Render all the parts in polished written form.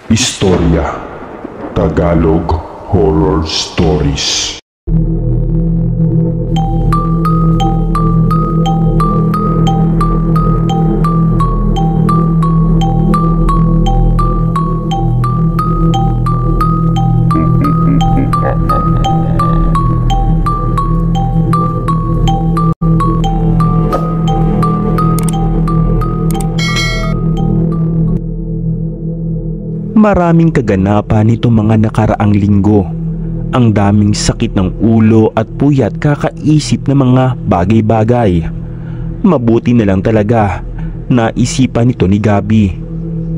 Istorya Tagalog Horror Stories. Maraming kaganapan nitong mga nakaraang linggo. Ang daming sakit ng ulo at puyat kakaisip ng mga bagay-bagay. Mabuti na lang talaga naisipan nito ni Gabi.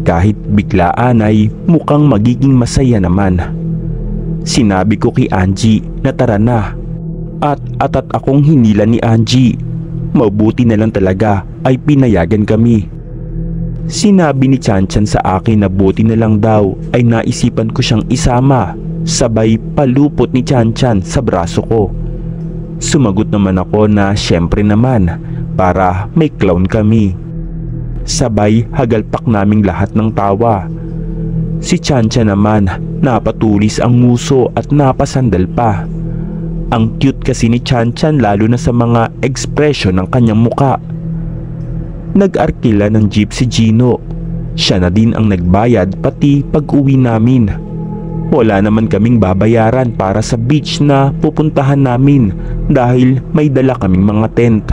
Kahit biglaan ay mukhang magiging masaya naman. Sinabi ko kay Angie na tara na at akong hinila ni Angie. Mabuti na lang talaga ay pinayagan kami. Sinabi ni Chanchan sa akin na buti na lang daw ay naisipan ko siyang isama, sabay palupot ni Chanchan sa braso ko. Sumagot naman ako na syempre naman para may clown kami. Sabay hagalpak naming lahat ng tawa. Si Chanchan naman napatulis ang nguso at napasandal pa. Ang cute kasi ni Chanchan lalo na sa mga ekspresyon ng kanyang muka. Nag-arkila ng jeep si Gino. Siya na din ang nagbayad pati pag-uwi namin. Wala naman kaming babayaran para sa beach na pupuntahan namin dahil may dala kaming mga tent.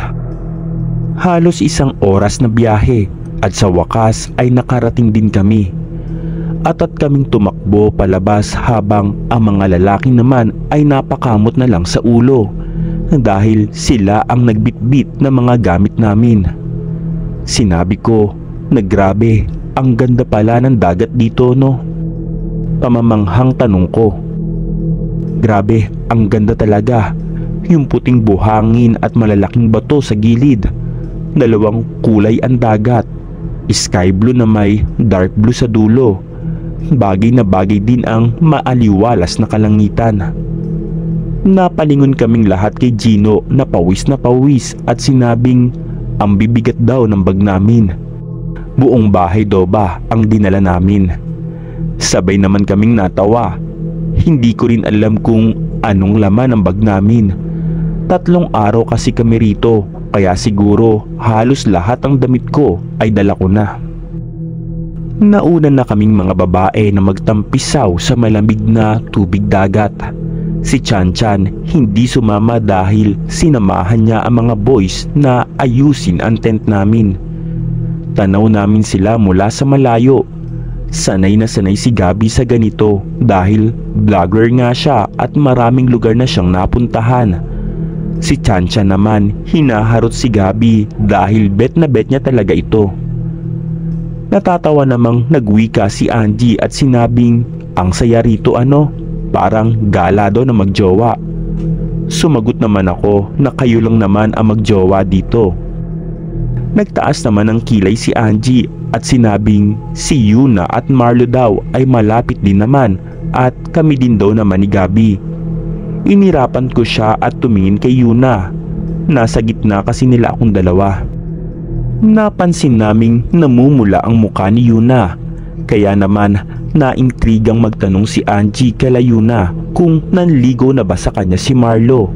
Halos 1 oras na biyahe at sa wakas ay nakarating din kami. At kaming tumakbo palabas habang ang mga lalaki naman ay napakamot na lang sa ulo dahil sila ang nagbitbit ng mga gamit namin. Sinabi ko na grabe, ang ganda pala ng dagat dito no? Pamamanghang tanong ko. Grabe, ang ganda talaga. Yung puting buhangin at malalaking bato sa gilid. 2 kulay ang dagat. Sky blue na may dark blue sa dulo. Bagay na bagay din ang maaliwalas na kalangitan. Napalingon kaming lahat kay Gino na pawis at sinabing ang bibigat daw ng bag namin. Buong bahay daw ba ang dinala namin. Sabay naman kaming natawa. Hindi ko rin alam kung anong laman ang bag namin. 3 araw kasi kami rito, kaya siguro halos lahat ng damit ko ay dala ko na. Nauna na kaming mga babae na magtampisaw sa malamig na tubig dagat. Si Chanchan hindi sumama dahil sinamahan niya ang mga boys na ayusin ang tent namin. Tanaw namin sila mula sa malayo. Sanay na sanay si Gabi sa ganito dahil vlogger nga siya at maraming lugar na siyang napuntahan. Si Chanchan naman hinaharot si Gabi dahil bet na bet niya talaga ito. Natatawa namang nagwika si Angie at sinabing ang saya rito ano? Parang gala daw na magjowa. Sumagot naman ako na kayo lang naman ang magjowa dito. Nagtaas naman ng kilay si Angie at sinabing si Yuna at Marlo daw ay malapit din naman at kami din daw naman ni Gabi. Inirapan ko siya at tumingin kay Yuna. Nasa gitna kasi nila akong dalawa. Napansin naming namumula ang mukha ni Yuna. Kaya naman naintrigang magtanong si Angie kay Yuna kung nanligo na ba sa kanya si Marlo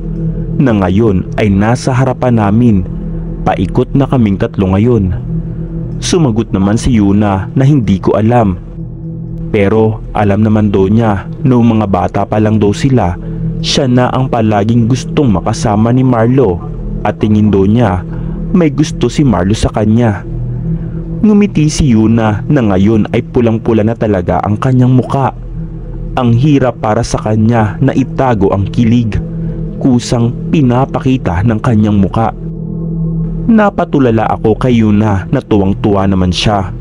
na ngayon ay nasa harapan namin. Paikot na kaming 3 ngayon. Sumagot naman si Yuna na hindi ko alam. Pero alam naman daw niya noong mga bata pa lang daw sila, siya na ang palaging gustong makasama ni Marlo at tingin daw niya may gusto si Marlo sa kanya. Ngumiti si Yuna na ngayon ay pulang-pula na talaga ang kanyang muka. Ang hirap para sa kanya na itago ang kilig. Kusang pinapakita ng kanyang muka. Napatulala ako kay Yuna na tuwang-tuwa naman siya.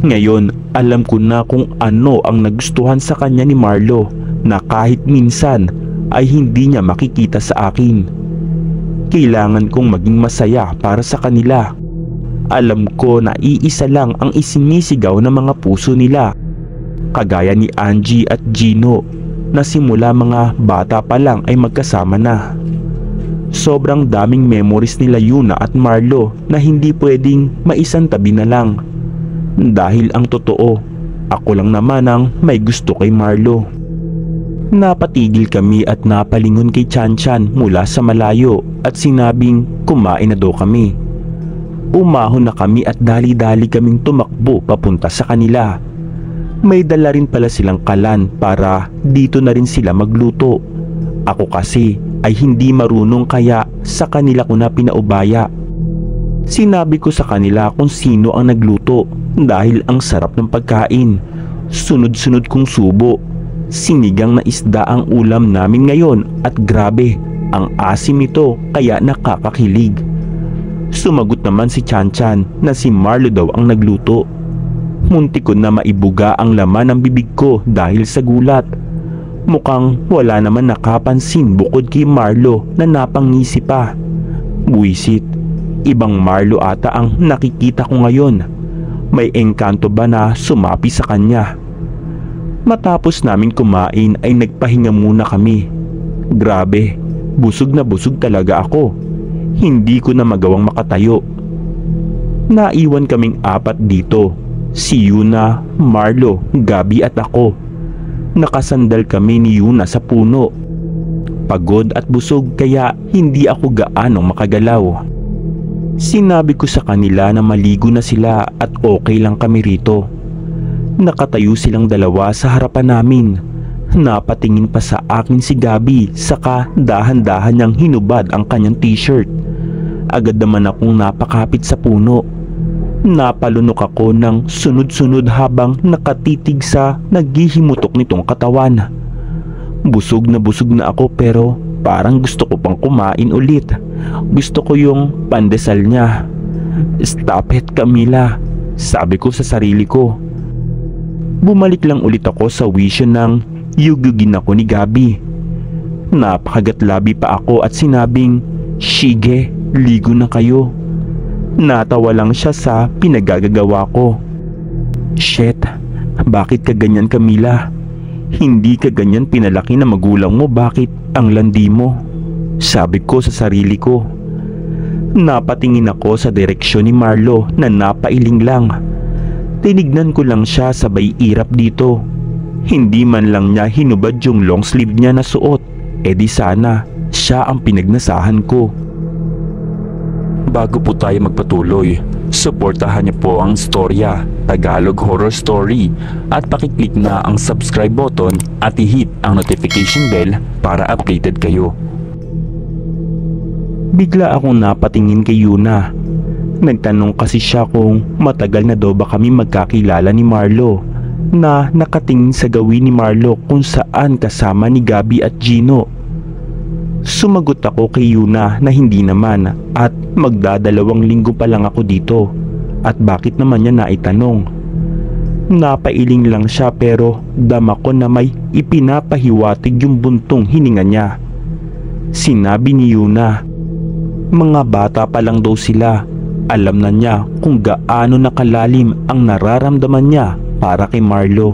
Ngayon alam ko na kung ano ang nagustuhan sa kanya ni Marlo na kahit minsan ay hindi niya makikita sa akin. Kailangan kong maging masaya para sa kanila. Alam ko na iisa lang ang isinisigaw ng mga puso nila. Kagaya ni Angie at Gino na simula mga bata pa lang ay magkasama na. Sobrang daming memories nila Yuna at Marlo na hindi pwedeng maisantabi na lang. Dahil ang totoo, Ako lang naman ang may gusto kay Marlo. Napatigil kami at napalingon kay Chanchan mula sa malayo at sinabing kumain na daw kami. Umahon na kami at dali-dali kaming tumakbo papunta sa kanila. May dala rin pala silang kalan para dito na rin sila magluto. Ako kasi ay hindi marunong kaya sa kanila ko na pinaubaya. Sinabi ko sa kanila kung sino ang nagluto dahil ang sarap ng pagkain. Sunod-sunod kong subo. Sinigang na isda ang ulam namin ngayon at grabe, ang asim nito kaya nakakakilig. Sumagot naman si Chanchan na si Marlo daw ang nagluto. Muntik ko na maibuga ang laman ng bibig ko dahil sa gulat. Mukhang wala naman nakapansin bukod kay Marlo na napangisi pa. Buwisit, ibang Marlo ata ang nakikita ko ngayon. May engkanto ba na sumapi sa kanya? Matapos namin kumain ay nagpahinga muna kami. Grabe, busog na busog talaga ako. Hindi ko na magawang makatayo. Naiwan kaming apat dito. Si Yuna, Marlo, Gabi at ako. Nakasandal kami ni Yuna sa puno. Pagod at busog kaya hindi ako gaanong makagalaw. Sinabi ko sa kanila na maligo na sila at okay lang kami rito. Nakatayo silang dalawa sa harapan namin. Napatingin pa sa akin si Gabi saka dahan-dahan niyang hinubad ang kanyang t-shirt. Agad naman akong napakapit sa puno. Napalunok ako ng sunod-sunod habang nakatitig sa naghihimutok nitong katawan. Busog na ako pero parang gusto ko pang kumain ulit. Gusto ko yung pandesal niya. Stop it, Camila, sabi ko sa sarili ko. Bumalik lang ulit ako sa wisyo ng yugugin ako ni Gabi. Napakagatlabi pa ako at sinabing, "Sige, ligo na kayo." Natawa lang siya sa pinagagagawa ko. "Shit, bakit ka ganyan, Camila? Hindi ka ganyan pinalaki na magulang mo, bakit ang landi mo?" Sabi ko sa sarili ko. Napatingin ako sa direksyon ni Marlo na napailing lang. Tinignan ko lang siya sabay irap dito. Hindi man lang niya hinubad yung long sleeve niya na suot. E di sana siya ang pinagnasahan ko. Bago po tayo magpatuloy, suportahan niyo po ang Storya Tagalog Horror Story at pakiclick na ang subscribe button at i-hit ang notification bell para updated kayo. Bigla akong napatingin kay Yuna. Nagtanong kasi siya kung matagal na daw ba kami magkakilala ni Marlo, na nakatingin sa gawin ni Marlo kung saan kasama ni Gabi at Gino. Sumagot ako kay Yuna na hindi naman at magdadalawang linggo pa lang ako dito. At bakit naman niya naitanong? Napailing lang siya pero dama ko na may ipinapahiwatig yung buntong hininga niya. Sinabi ni Yuna, mga bata pa lang daw sila. Alam na niya kung gaano nakalalim ang nararamdaman niya para kay Marlo.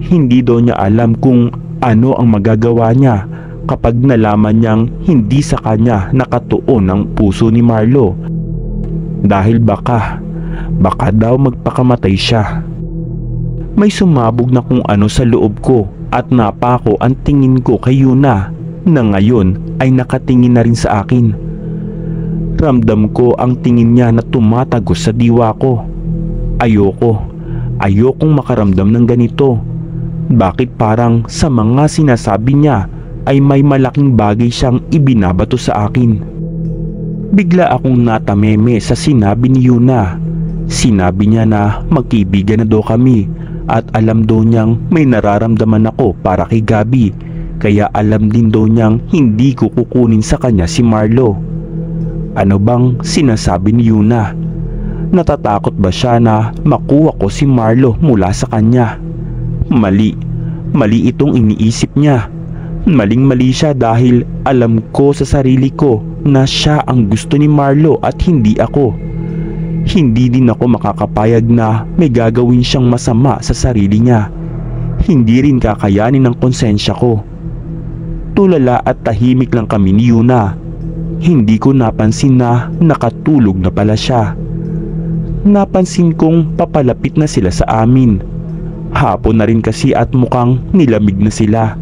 Hindi daw niya alam kung ano ang magagawa niya kapag nalaman niyang hindi sa kanya nakatuon ang puso ni Marlo. Dahil baka daw magpakamatay siya. May sumabog na kung ano sa loob ko at napako ang tingin ko kay Yuna na ngayon ay nakatingin na rin sa akin. Ramdam ko ang tingin niya na tumatagos sa diwa ko. Ayokong makaramdam ng ganito. Bakit parang sa mga sinasabi niya ay may malaking bagay siyang ibinabato sa akin? Bigla akong natameme sa sinabi ni Yuna. Sinabi niya na magkaibigan na daw kami at alam daw niyang may nararamdaman ako para kay Gabi, kaya alam din daw niyang hindi ko kukunin sa kanya si Marlo. Ano bang sinasabi ni Yuna? Natatakot ba siya na makuha ko si Marlo mula sa kanya? Mali itong iniisip niya. Maling-mali siya dahil alam ko sa sarili ko na siya ang gusto ni Marlo at hindi ako. Hindi din ako makakapayag na may gagawin siyang masama sa sarili niya. Hindi rin kakayanin ng konsensya ko. Tulala at tahimik lang kami ni Yuna. Hindi ko napansin na nakatulog na pala siya. Napansin kong papalapit na sila sa amin. Hapon na rin kasi at mukhang nilamig na sila.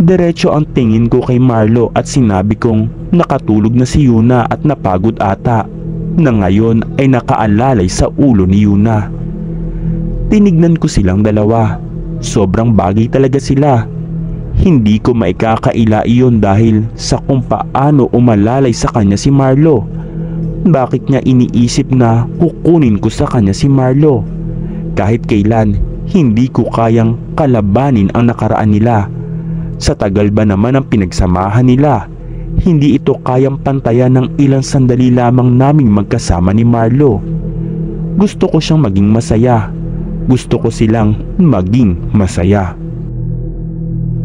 Diretso ang tingin ko kay Marlo at sinabi kong nakatulog na si Yuna at napagod ata na ngayon ay nakaalalay sa ulo ni Yuna. Tinignan ko silang dalawa. Sobrang bagay talaga sila. Hindi ko maikakaila iyon dahil sa kung paano umalalay sa kanya si Marlo. Bakit niya iniisip na kukunin ko sa kanya si Marlo? Kahit kailan, hindi ko kayang kalabanin ang nakaraan nila. Sa tagal ba naman ang pinagsamahan nila, hindi ito kayang pantayan ng ilang sandali lamang naming magkasama ni Marlo. Gusto ko siyang maging masaya. Gusto ko silang maging masaya.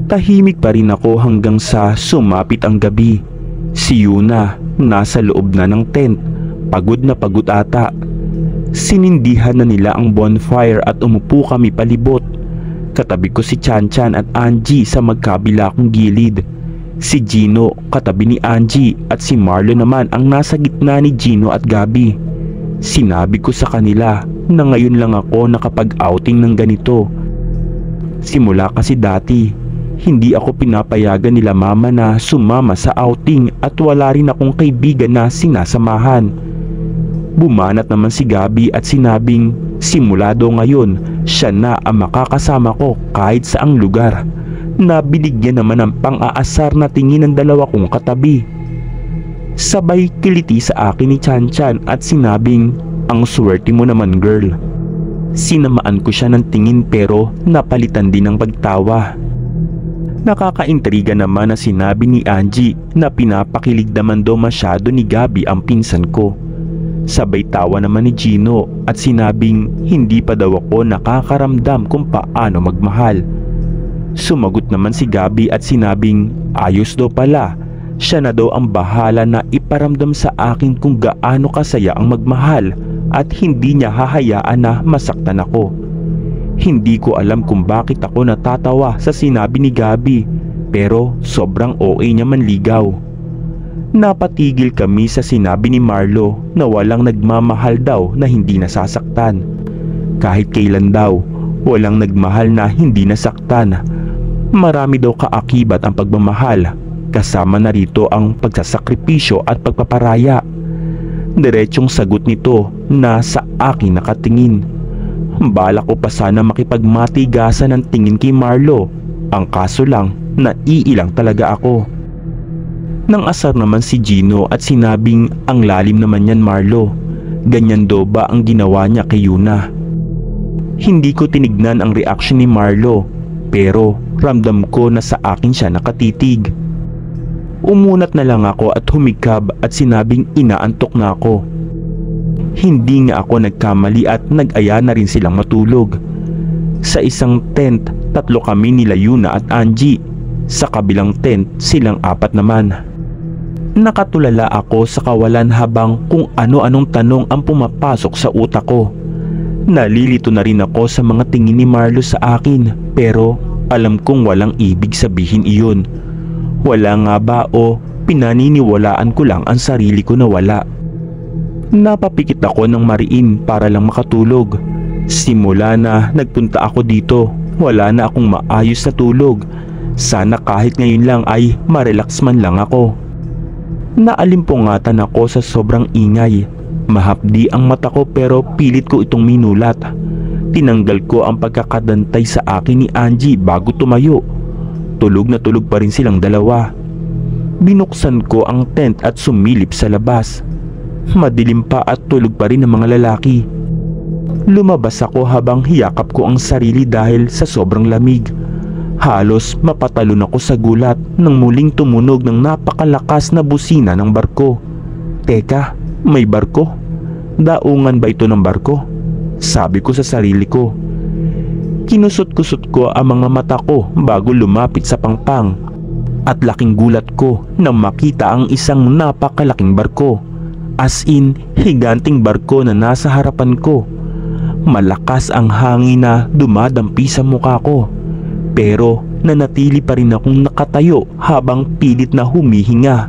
Tahimik pa rin ako hanggang sa sumapit ang gabi. Si Yuna nasa loob na ng tent, pagod na pagod ata. Sinindihan na nila ang bonfire at umupo kami palibot. Katabi ko si Chanchan at Angie sa magkabila kong gilid. Si Gino katabi ni Angie at si Marlo naman ang nasa gitna ni Gino at Gabi. Sinabi ko sa kanila na ngayon lang ako nakapag-outing ng ganito. Simula kasi dati, hindi ako pinapayagan nila mama na sumama sa outing at wala rin akong kaibigan na sinasamahan. Bumanat naman si Gabi at sinabing simula daw ngayon siya na ang makakasama ko kahit saang lugar. Nabinigyan naman ng pang-aasar na tingin ng dalawa kong katabi. Sabay kiliti sa akin ni Chanchan at sinabing, "Ang swerte mo naman, girl." Sinamaan ko siya ng tingin pero napalitan din ng pagtawa. Nakakaintriga naman na sinabi ni Angie na pinapakilig naman daw masyado ni Gabi ang pinsan ko. Sabay tawa naman ni Gino at sinabing hindi pa daw ako nakakaramdam kung paano magmahal. Sumagot naman si Gabi at sinabing ayos daw pala. Siya na daw ang bahala na iparamdam sa akin kung gaano kasaya ang magmahal at hindi niya hahayaan na masaktan ako. Hindi ko alam kung bakit ako natatawa sa sinabi ni Gabi, pero sobrang OA niya manligaw. Napatigil kami sa sinabi ni Marlo na walang nagmamahal daw na hindi nasasaktan. Kahit kailan daw, walang nagmahal na hindi nasaktan. Marami daw kaakibat ang pagmamahal, kasama na rito ang pagsasakripisyo at pagpaparaya. Diretsong sagot nito na sa akin nakatingin. Balak ko pa sana makipagmatigasan ng tingin kay Marlo. Ang kaso lang, naiilang talaga ako. Nang asar naman si Gino at sinabing ang lalim naman yan, Marlo. Ganyan daw ba ang ginawa niya kay Yuna? Hindi ko tinignan ang reaksyon ni Marlo, pero ramdam ko na sa akin siya nakatitig. Umunat na lang ako at humikab at sinabing inaantok na ako. Hindi nga ako nagkamali at nag-aya na rin silang matulog. Sa isang tent, 3 kami nila Yuna at Angie. Sa kabilang tent, silang 4 naman. Nakatulala ako sa kawalan habang kung ano-anong tanong ang pumapasok sa utak ko. Nalilito na rin ako sa mga tingin ni Marlo sa akin, pero alam kong walang ibig sabihin iyon. Wala nga ba o pinaniniwalaan ko lang ang sarili ko na wala? Napapikit ako ng mariin para lang makatulog. Simula na nagpunta ako dito, wala na akong maayos na tulog. Sana kahit ngayon lang ay marelax man lang ako. Naalimpungatan ako sa sobrang ingay. Mahapdi ang mata ko pero pilit ko itong minulat. Tinanggal ko ang pagkakadantay sa akin ni Angie bago tumayo. Tulog na tulog pa rin silang dalawa. Binuksan ko ang tent at sumilip sa labas. Madilim pa at tulog pa rin ang mga lalaki. Lumabas ako habang hiyakap ko ang sarili dahil sa sobrang lamig. Halos mapatalon ako sa gulat nang muling tumunog ng napakalakas na busina ng barko. Teka, may barko? Daungan ba ito ng barko? Sabi ko sa sarili ko. Kinusot-kusot ko ang mga mata ko bago lumapit sa pangpang. At laking gulat ko nang makita ang isang napakalaking barko. As in, higanting barko na nasa harapan ko. Malakas ang hangin na dumadampi sa mukha ko. Pero nanatili pa rin akong nakatayo habang pilit na humihinga.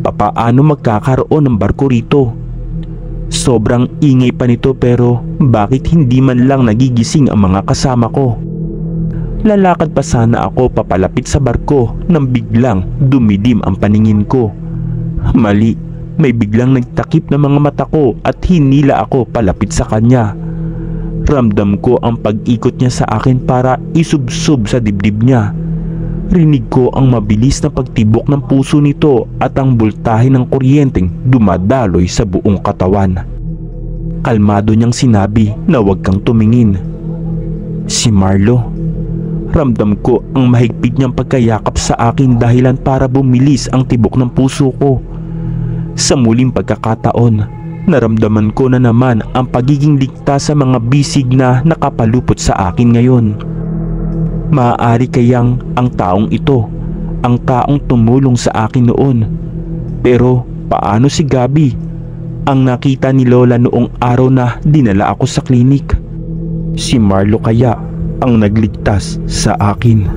Papaano magkakaroon ng barko rito? Hindi ko alam. Pero Sobrang ingay pa nito pero bakit hindi man lang nagigising ang mga kasama ko? Lalakad pa sana ako papalapit sa barko nang biglang dumidim ang paningin ko. Mali, may biglang nagtakip na mga mata ko at hinila ako palapit sa kanya. Ramdam ko ang pag-ikot niya sa akin para isubsob sa dibdib niya. Rinig ko ang mabilis na pagtibok ng puso nito at ang bultahe ng kuryenteng dumadaloy sa buong katawan. Kalmado niyang sinabi na huwag kang tumingin. Si Marlo. Ramdam ko ang mahigpit niyang pagkayakap sa akin dahilan para bumilis ang tibok ng puso ko. Sa muling pagkakataon, naramdaman ko na naman ang pagiging ligtas sa mga bisig na nakapalupot sa akin ngayon. Maaari kayang ang taong ito, ang taong tumulong sa akin noon. Pero paano si Gabi, ang nakita ni Lola noong araw na dinala ako sa klinik? Si Marlo kaya ang nagligtas sa akin?